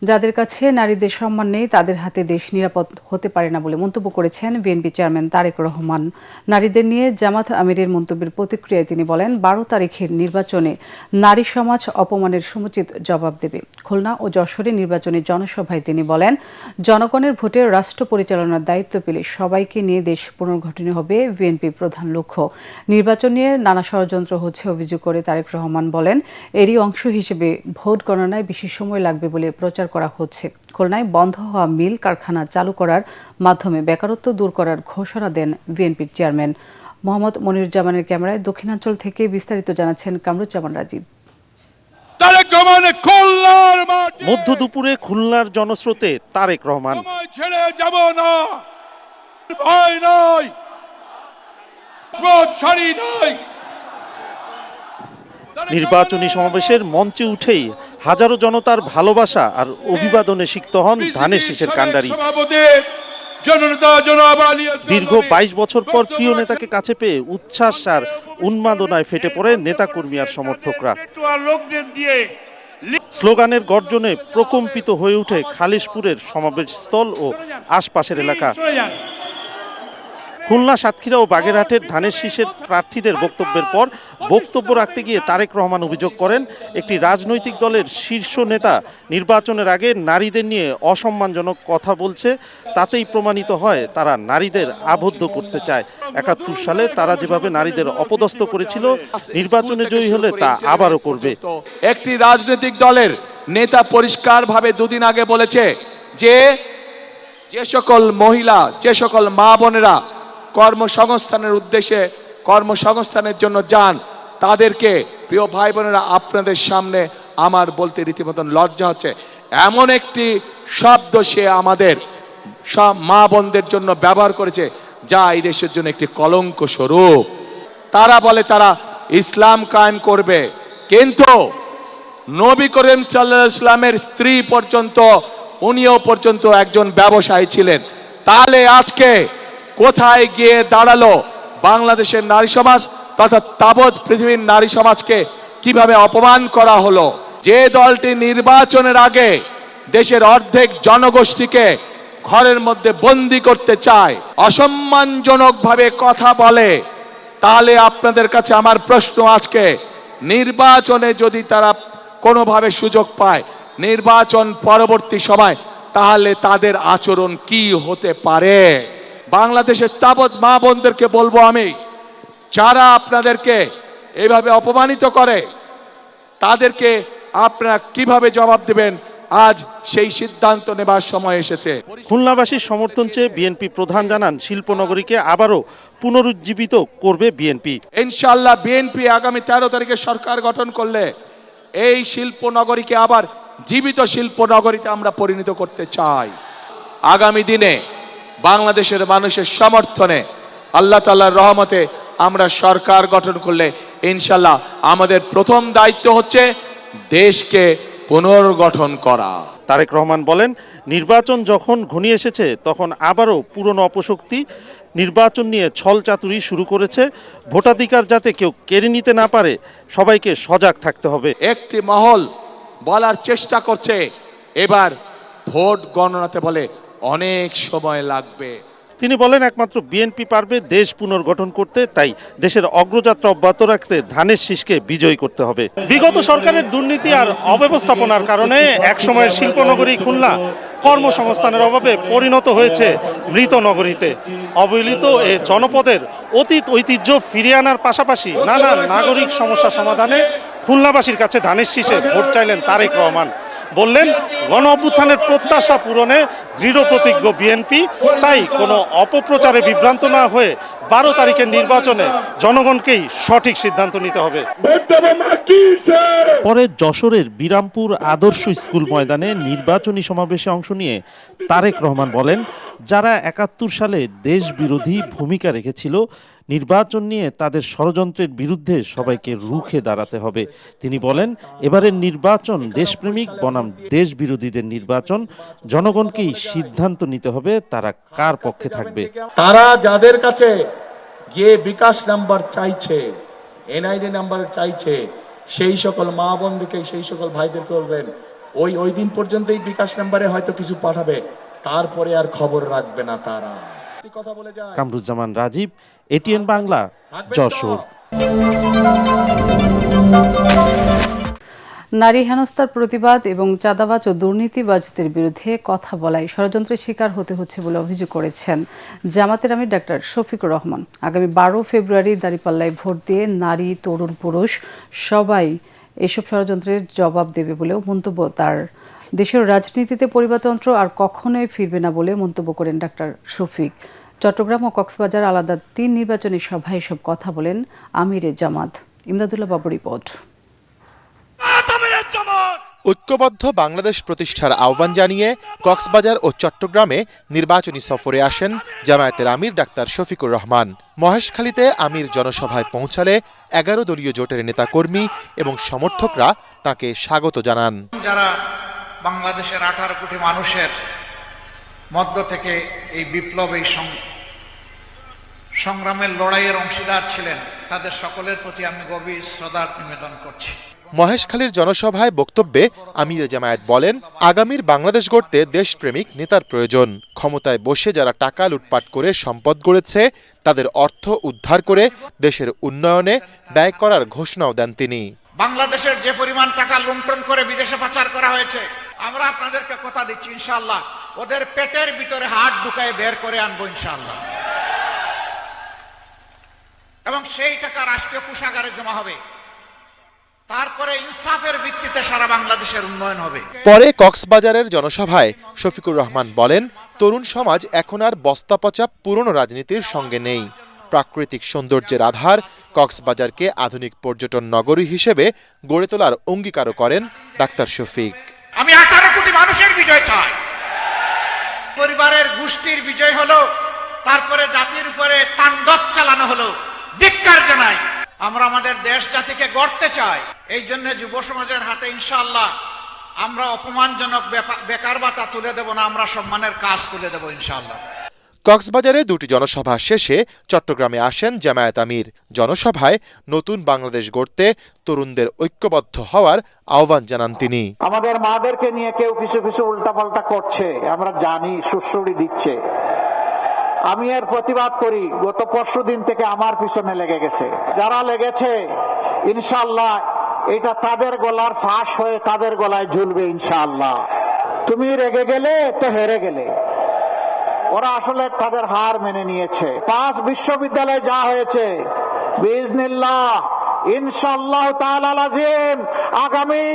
যাদের কাছে নারীদের সম্মান নেই তাদের হাতে দেশ নিরাপদ হতে পারে না বলে মন্তব্য করেছেন বিএনপি চেয়ারম্যান তারেক রহমান। নারীদের নিয়ে জামাত আমিরের মন্তব্যের প্রতিক্রিয়ায় তিনি বলেন, ১২ তারিখের নির্বাচনে নারী সমাজ অপমানের সমুচিত জবাব দেবে। খুলনা ও যশোরে নির্বাচনী জনসভায় তিনি বলেন, জনগণের ভোটে রাষ্ট্র পরিচালনার দায়িত্ব পেলে সবাইকে নিয়ে দেশ পুনর্গঠন হবে বিএনপির প্রধান লক্ষ্য। নির্বাচন নিয়ে নানা ষড়যন্ত্র হচ্ছে অভিযোগ করে তারেক রহমান বলেন, এরই অংশ হিসেবে ভোট গণনায় বেশি সময় লাগবে বলে প্রচার করা হচ্ছে। খুলনায় বন্ধ হওয়া মিল কারখানা চালু করার মাধ্যমে বেকারত্ব দূর করার ঘোষণা দেন বিএনপির চেয়ারম্যান। মোহাম্মদ মনিরুজ্জামানের ক্যামেরায় দক্ষিণাঞ্চল থেকে বিস্তারিত জানাচ্ছেন কামরুজ্জামান রাজীব। মধ্য দুপুরে খুলনার জনস্রোতে তারেক রহমান। ছেড়ে যাব না, ভয় নয়, ক্রোধ ছাড়ি নয়। নির্বাচনী সমাবেশের মঞ্চে উঠেই হাজারো জনতার ভালোবাসা আর অভিবাদনে সিক্ত হন ধানের শীষের কাণ্ডারি। দীর্ঘ ২২ বছর পর প্রিয় নেতাকে কাছে পেয়ে উচ্ছ্বাস আর উন্মাদনায় ফেটে পড়ে নেতাকর্মী আর সমর্থকরা। স্লোগানের গর্জনে প্রকম্পিত হয়ে ওঠে খালিশপুরের সমাবেশস্থল ও আশপাশের এলাকা। খুলনা, সাতক্ষীরা ও বাগেরহাটের ধানের শীষের প্রার্থীদের বক্তব্যের পর বক্তব্য রাখতে গিয়ে তারেক রহমান অভিযোগ করেন, একটি রাজনৈতিক দলের শীর্ষ নেতা নির্বাচনের আগে নারীদের নিয়ে অসম্মানজনক কথা বলছে। তাতেই প্রমাণিত হয় তারা নারীদের আবদ্ধ করতে চায়। ৭১ সালে তারা যেভাবে নারীদের অপদস্থ করেছিল, নির্বাচনে জয়ী হলে তা আবারও করবে। একটি রাজনৈতিক দলের নেতা পরিষ্কারভাবে দুদিন আগে বলেছে যে সকল মহিলা, যে সকল মা বোনেরা কর্মসংস্থানের উদ্দেশ্যে কর্মসংস্থানের জন্য যান, তাদেরকে প্রিয় ভাই বোনেরা, আপনাদের সামনে আমার বলতে রীতিমতন লজ্জা হচ্ছে। এমন একটি শব্দ সে আমাদের সব মা বোনদের জন্য ব্যবহার করেছে যা এই দেশের জন্য একটি কলঙ্ক স্বরূপ। তারা বলে তারা ইসলাম কায়েম করবে, কিন্তু নবী করিম সাল্লাল্লাহু আলাইহি ওয়াসাল্লামের স্ত্রী পর্যন্ত, উনিও পর্যন্ত একজন ব্যবসায়ী ছিলেন। তাহলে আজকে কোথায় গিয়ে দাঁড়ালো বাংলাদেশের নারী সমাজ তথা তাবৎ পৃথিবীর নারী সমাজকে কিভাবে অপমান করা হলো? যে দলটি নির্বাচনের আগে দেশের অর্ধেক জনগোষ্ঠীকে ঘরের মধ্যে বন্দি করতে চায়, অসম্মানজনকভাবে কথা বলে, তাহলে আপনাদের কাছে আমার প্রশ্ন আজকে, নির্বাচনে যদি তারা কোনোভাবে সুযোগ পায় নির্বাচন পরবর্তী সময়, তাহলে তাদের আচরণ কি হতে পারে? বাংলাদেশের তাবৎ মা বোনদেরকে বলবো আমি, যারা আপনাদেরকে এইভাবে অপমানিত করে তাদেরকে আপনারা কিভাবে জবাব দেবেন, আজ সেই সিদ্ধান্ত নেবার সময় এসেছে। খুলনাবাসীর সমর্থন চেয়ে বিএনপি প্রধান জানান, শিল্পনগরীকে আবারও পুনরুজ্জীবিত করবে বিএনপি। ইনশাআল্লাহ বিএনপি আগামী 13 তারিখে সরকার গঠন করলে এই শিল্পনগরীকে আবার জীবিত শিল্পনগরীতে আমরা পরিণত করতে চাই। আগামী দিনে বাংলাদেশের মানুষের সমর্থনে, আল্লাহ তাআলার রহমতে আমরা সরকার গঠন করলে ইনশাআল্লাহ আমাদের প্রথম দায়িত্ব হচ্ছে দেশকে পুনর্গঠন করা। তারেক রহমান বলেন, নির্বাচন যখন ঘনিয়ে এসেছে তখন আবারও পুরনো অপশক্তি নির্বাচন নিয়ে ছলচাতুরি শুরু করেছে। ভোটাধিকার যাতে কেউ কেড়ে নিতে না পারে, সবাইকে সজাগ থাকতে হবে। একটি মহল বলার চেষ্টা করছে এবার ভোট গণনাতে বলে অনেক সময় লাগবে। তিনি বলেন, একমাত্র বিএনপি পারবে দেশ পুনর্গঠন করতে, তাই দেশের অগ্রযাত্রা অব্যাহত রাখতে ধানের শীষকে বিজয়ী করতে হবে। বিগত সরকারের দুর্নীতি আর অব্যবস্থাপনার কারণে একসময়ের শিল্পনগরী খুলনা কর্মসংস্থানের অভাবে পরিণত হয়েছে মৃত নগরীতে। অবহেলিত এ জনপদের অতীত ঐতিহ্য ফিরিয়ে আনার পাশাপাশি নানা নাগরিক সমস্যা সমাধানে খুলনাবাসীর কাছে ধানের শীষে ভোট চাইলেন তারেক রহমান। বললেন, গণ অভ্যুত্থানের প্রত্যাশা পূরণে দৃঢ় প্রতিজ্ঞ বিএনপি, তাই কোনো অপপ্রচারে বিভ্রান্ত না হয়ে 12 তারিখের নির্বাচনে জনগণকেই সঠিক সিদ্ধান্ত নিতে হবে। পরে যশোরের বিরামপুর আদর্শ স্কুল ময়দানে নির্বাচনী সমাবেশে অংশ নিয়ে তারেক রহমান বলেন, যারা ৭১ সালে দেশ বিরোধী ভূমিকা রেখেছিল, নির্বাচন নিয়ে তাদের ষড়যন্ত্রের বিরুদ্ধে সবাইকে রুখে দাঁড়াতে হবে। তিনি বলেন, এবারের নির্বাচন দেশপ্রেমিক বনাম দেশ বিরোধীদের নির্বাচন, জনগণকেই সিদ্ধান্ত নিতে হবে তারা কার পক্ষে থাকবে। তারা যাদের কাছে গিয়ে বিকাশ নাম্বার চাইছে, এনআইডি নাম্বার চাইছে, সেই সকল মা বোনদেরকে, সেই সকল ভাইদেরকে বলবেন, ওই দিন পর্যন্তই বিকাশ নাম্বারে হয়তো কিছু পাঠাবে, তারপরে আর খবর রাখবে না তারা। কথা বলে যায় কামরুজ্জামান রাজীব, এটিএন বাংলা, যশোর। নারী হেনস্থার প্রতিবাদ এবং চাঁদাবাজ ও দুর্নীতিবাজদের বিরুদ্ধে কথা বলায় ষড়যন্ত্রের শিকার হতে হচ্ছে বলে অভিযোগ করেছেন জামাতের আমির ডাক্তার শফিকুর রহমান। আগামী 12 ফেব্রুয়ারি দাঁড়িপাল্লায় ভোট দিয়ে নারী, তরুণ, পুরুষ সবাই এসব ষড়যন্ত্রের জবাব দেবে বলেও মন্তব্য তার। দেশের রাজনীতিতে পরিবারতন্ত্র আর কখনোই ফিরবে না বলে মন্তব্য করেন ডাক্তার শফিক। চট্টগ্রাম ও কক্সবাজার আলাদা 3 নির্বাচনী সভায় এসব কথা বলেন আমিরে জামাত। ইমদাদুল্লাহ বাবু রিপোর্ট। ঐক্যবদ্ধ বাংলাদেশ প্রতিষ্ঠার আহ্বান জানিয়ে কক্সবাজার ও চট্টগ্রামে নির্বাচনী সফরে আসেন জামায়াতের আমির ডাক্তার শফিকুর রহমান। মহেশখালীতে আমির জনসভায় পৌঁছালে 11 দলীয় জোটের নেতাকর্মী এবং সমর্থকরা তাকে স্বাগত জানান। যারা বাংলাদেশের 18 কোটি মানুষের মধ্য থেকে এই বিপ্লব, এই সংগ্রামের লড়াইয়ের অংশীদার ছিলেন, তাদের সকলের প্রতি আমি গভীর শ্রদ্ধা নিবেদন করছি। মহেশখালীর জনসভায় বক্তব্যে আমির জামায়াত বলেন, আগামীর বাংলাদেশ গড়তে দেশপ্রেমিক নেতার প্রয়োজন। ক্ষমতায় বসে যারা টাকা লুটপাট করে সম্পদ গড়েছে তাদের অর্থ উদ্ধার করে দেশের উন্নয়নে ব্যয় করার ঘোষণাও দেন তিনি। বাংলাদেশের যে পরিমাণ টাকা লুণ্ঠন করে বিদেশে পাচার করা হয়েছে, আমরা আপনাদেরকে কথা দিচ্ছি ইনশাআল্লাহ ওদের পেটের ভিতরে হাত ঢুকায় বের করে আনবো ইনশাআল্লাহ, এবং সেই টাকা রাষ্ট্রীয় কোষাগারে জমা হবে। তারপরে ইনসাফের ভিত্তিতে সারা বাংলাদেশের উন্নয়ন হবে। পরে কক্সবাজারের জনসভায় শফিকুর রহমান বলেন, তরুণ সমাজ এখন আর বস্তাপচা পুরনো রাজনীতির সঙ্গে নেই। প্রাকৃতিক সৌন্দর্যের আধার কক্সবাজারকে আধুনিক পর্যটন নগরী হিসেবে গড়ে তোলার অঙ্গীকারও করেন ডাক্তার শফিক। আমি 18 কোটি মানুষের বিজয় চাই, পরিবারের গোষ্ঠীর বিজয় হলো, তারপরে জাতির উপরে তাণ্ডব চালানো হলো। ধিক্কার জানাই, আমরা আমাদের দেশ জাতিকে গড়তে চাই। এই জন্য যুব সমাজের হাতে ইনশাআল্লাহ আমরা অপমানজনক বেকার ভাতা তুলে দেব না, আমরা সম্মানের কাজ তুলে দেব ইনশাআল্লাহ। কক্সবাজারে 2টি জনসভা শেষে চট্টগ্রামে আসেন জামায়াত আমির। জনসভায় নতুন বাংলাদেশ গড়তে তরুণদের ঐক্যবদ্ধ হওয়ার আহ্বান জানান তিনি। আমাদের মাদেরকে নিয়ে কেউ কিছু কিছু উল্টাপাল্টা করছে, আমরা জানি, সুশ্রুড়ি দিচ্ছে। আমি এর প্রতিবাদ করি। গত পরশুদিন থেকে আমার পিছনে লেগে গেছে। যারা লেগেছে ইনশাআল্লাহ এটা তাদের গলার ফাঁস হয়ে তাদের গলায় ঝুলবে ইনশাআল্লাহ। তুমি রেগে গেলে তো হেরে গেলে। ওরা আসলে তাদের হার মেনে নিয়েছে। 5 বিশ্ববিদ্যালয়ে যা হয়েছে, বিইজনিল্লাহ ইনশাআল্লাহ তাআলা আজিম আগামী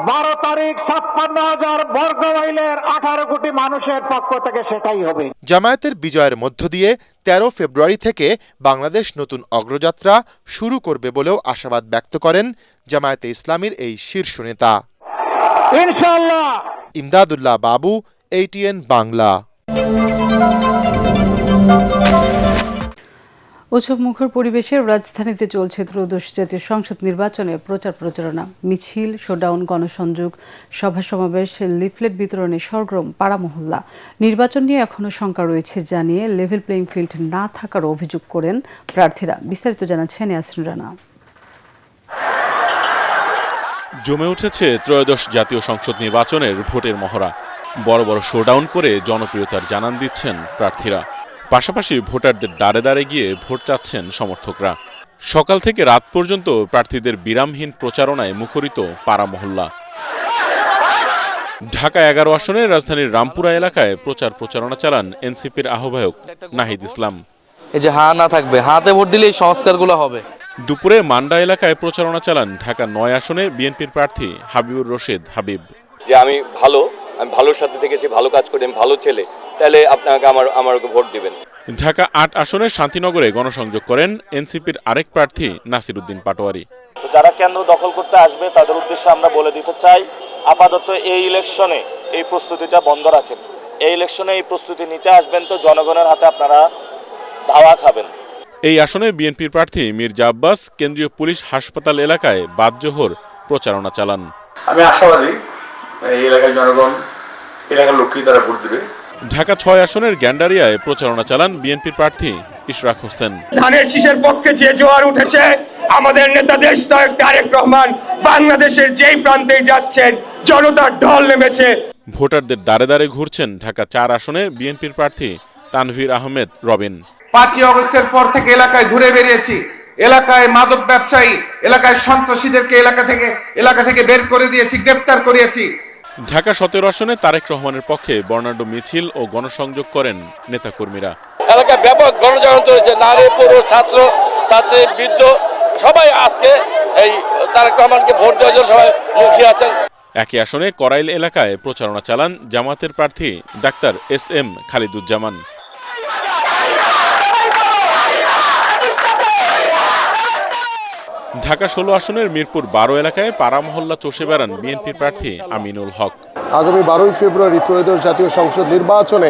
12 তারিখ 56,000 বর্গ মাইলের 18 কোটি মানুষের পক্ষ থেকে সেটাই হবে। জামায়াতের বিজয়ের মধ্য দিয়ে 13 ফেব্রুয়ারি থেকে বাংলাদেশ নতুন অগ্রযাত্রা শুরু করবে বলেও আশাবাদ ব্যক্ত করেন জামায়াতে ইসলামীর এই শীর্ষ নেতা। ইনশাআল্লাহ। ইমদাদুল্লাহ বাবু, এটিএন বাংলা। উৎসবমুখর পরিবেশে রাজধানীতে চলছে ত্রয়োদশ জাতীয় সংসদ নির্বাচনের প্রচার প্রচারণা। মিছিল, শোডাউন, গণসংযোগ, সভা সমাবেশ, লিফলেট বিতরণে সরগরম পাড়া মহল্লা। নির্বাচন নিয়ে এখনও শঙ্কা রয়েছে জানিয়ে লেভেল প্লেইং ফিল্ড না থাকার অভিযোগ করেন প্রার্থীরা। বিস্তারিত জানাচ্ছেন ইয়াসিন রানা। জমে উঠেছে ত্রয়োদশ জাতীয় সংসদ নির্বাচনের ভোটের মহড়া। বড় বড় শোডাউন করে জনপ্রিয়তার জানান দিচ্ছেন প্রার্থীরা। পাশাপাশি ভোটারদের দাঁড়ে দাঁড়ে গিয়ে ভোট চাচ্ছেন সমর্থকরা। সকাল থেকে রাত পর্যন্ত প্রার্থীদের বিরামহীন প্রচারণায় মুখরিত পাড়া মহল্লা। ঢাকা 11 আসনের রাজধানীর রামপুরা এলাকায় প্রচারণা চালান এনসিপির আহ্বায়ক নাহিদ ইসলাম। এই যে হা না থাকবে, হাতে ভোট দিলে এই সংস্কারগুলো হবে। দুপুরে মান্ডা এলাকায় প্রচারণা চালান ঢাকা 9 আসনে বিএনপির প্রার্থী হাবিবুর রশিদ হাবিব। যে আমি ভালোর সাথে থেকেছি, ভালো কাজ করি, আমি ভালো ছেলে, তাহলে আপনাকে আমাকে ভোট দিবেন। ঢাকা 8 আসনের শান্তিনগরে গণসংযোগ করেন এনসিপির আরেক প্রার্থী নাসির উদ্দিন পাটোয়ারি। যারা কেন্দ্র দখল করতে আসবে তাদের উদ্দেশ্যে আমরা বলে দিতে চাই, আপাতত এই ইলেকশনে এই প্রস্তুতিটা বন্ধ রাখেন। এই ইলেকশনে এই প্রস্তুতি নিতে আসবেন তো জনগণের হাতে আপনারা ধাওয়া খাবেন। এই আসনে বিএনপির প্রার্থী মির্জা আব্বাস কেন্দ্রীয় পুলিশ হাসপাতাল এলাকায় বাদজোহর প্রচারণা চালান। আমি আশাবাদী এই এলাকার জনগণ, এলাকার লোকই তারা ভোট দেবে। ঢাকা 6 আসনের গ্যান্ডারিয়ায় প্রচারণা চালান বিএনপির প্রার্থী ইশরাক হোসেন। ধানের শীষের পক্ষে যে জোয়ার উঠেছে আমাদের নেতা দেশ নায়ক তারেক রহমান বাংলাদেশের যেই প্রান্তেই যাচ্ছেন জনতার ঢল নেমেছে। ভোটারদের দ্বারে দ্বারে ঘুরছেন ঢাকা 4 আসনে বিএনপির প্রার্থী তানভীর আহমেদ রবিন। 5ই আগস্টের পর থেকে এলাকায় ঘুরে বেরিয়েছি, এলাকায় মাদক ব্যবসায়ী, এলাকায় সন্ত্রাসীদেরকে এলাকা থেকে বের করে দিয়েছি, গ্রেফতার করিয়েছি। ঢাকা 17 আসনে তারেক রহমানের পক্ষে বর্ণাঢ্য মিছিল ও গণসংযোগ করেন নেতাকর্মীরা। এলাকায় ব্যাপক গণজাগরণ চলেছে, নারী পুরুষ ছাত্র ছাত্রী বৃদ্ধ সবাই আজকে এই তারেক রহমানকে ভোট দেওয়ার জন্য সবাই মুখিয়ে আছেন। একই আসনে করাইল এলাকায় প্রচারণা চালান জামাতের প্রার্থী ডাক্তার SM খালিদুজ্জামান। ঢাকা 16 আসনের মিরপুর 12 এলাকায় পাড়া মহল্লা চষে বেড়ান বিএনপির প্রার্থী আমিনুল হক। আগামী 12ই ফেব্রুয়ারি ত্রয়োদশ জাতীয় সংসদ নির্বাচনে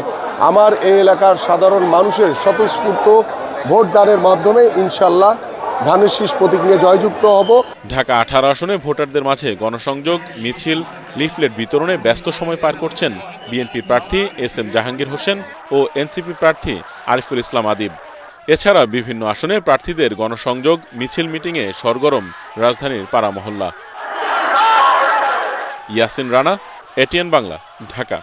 আমার এই এলাকার সাধারণ মানুষের স্বতঃস্ফূর্ত ভোটদানের মাধ্যমে ইনশাল্লাহ ধানের শীষ প্রতীক নিয়ে জয়যুক্ত হব। ঢাকা 18 আসনে ভোটারদের মাঝে গণসংযোগ, মিছিল, লিফলেট বিতরণে ব্যস্ত সময় পার করছেন বিএনপির প্রার্থী SM জাহাঙ্গীর হোসেন ও এনসিপি প্রার্থী আরিফুল ইসলাম আদিব। এছাড়া বিভিন্ন আসনে প্রার্থীদের গণসংযোগ, মিছিল, মিটিংয়ে সরগরম রাজধানীর পাড়া মহল্লা। ইয়াসিন রানা, ATN বাংলা, ঢাকা।